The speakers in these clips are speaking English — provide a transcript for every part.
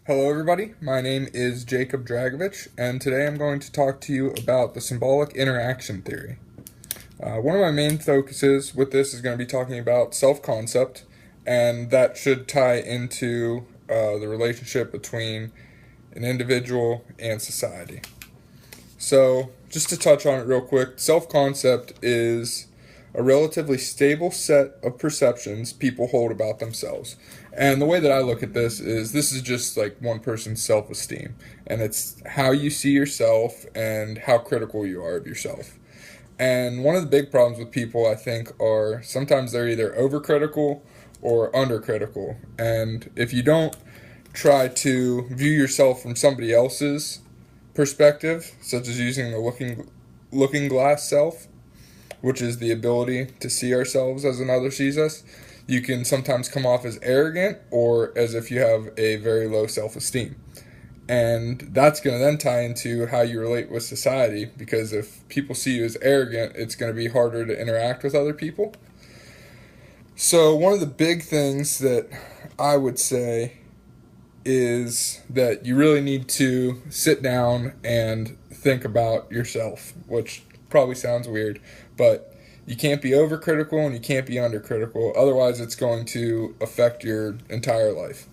Hello, everybody. My name is Jacob Dragovich, and today I'm going to talk to you about the symbolic interaction theory. One of my main focuses with this is going to be talking about self-concept, and that should tie into the relationship between an individual and society. So, just to touch on it real quick, self-concept is a relatively stable set of perceptions people hold about themselves. And the way that I look at this is just like one person's self esteem. And it's how you see yourself and how critical you are of yourself. And one of the big problems with people, I think, are sometimes they're either overcritical or undercritical. And if you don't try to view yourself from somebody else's perspective, such as using the looking glass self, which is the ability to see ourselves as another sees us, you can sometimes come off as arrogant or as if you have a very low self-esteem. And that's going to then tie into how you relate with society, because if people see you as arrogant, it's going to be harder to interact with other people. So one of the big things that I would say is that you really need to sit down and think about yourself, which probably sounds weird, but you can't be overcritical and you can't be undercritical. Otherwise, it's going to affect your entire life.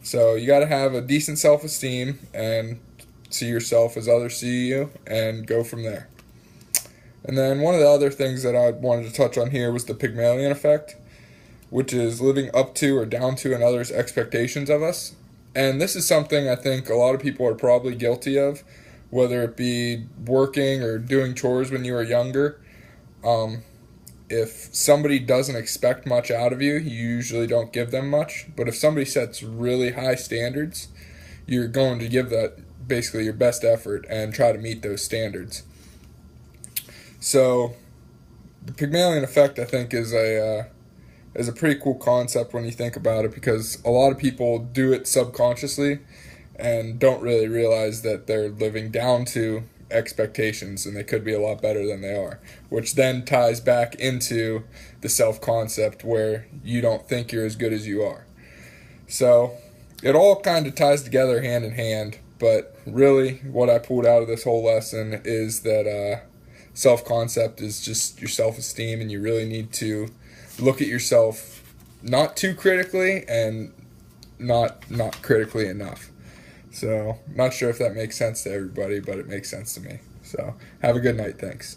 So you got to have a decent self-esteem and see yourself as others see you and go from there. And then one of the other things that I wanted to touch on here was the Pygmalion effect, which is living up to or down to another's expectations of us. And this is something I think a lot of people are probably guilty of, whether it be working or doing chores when you were younger. If somebody doesn't expect much out of you, you usually don't give them much. But if somebody sets really high standards, you're going to give that basically your best effort and try to meet those standards. So the Pygmalion effect, I think, is a pretty cool concept when you think about it, because a lot of people do it subconsciously and don't really realize that they're living down to expectations and they could be a lot better than they are, which then ties back into the self-concept where you don't think you're as good as you are. So it all kind of ties together hand in hand, but really what I pulled out of this whole lesson is that self-concept is just your self-esteem, and you really need to look at yourself not too critically and not critically enough. So, not sure if that makes sense to everybody, but it makes sense to me. So, have a good night. Thanks.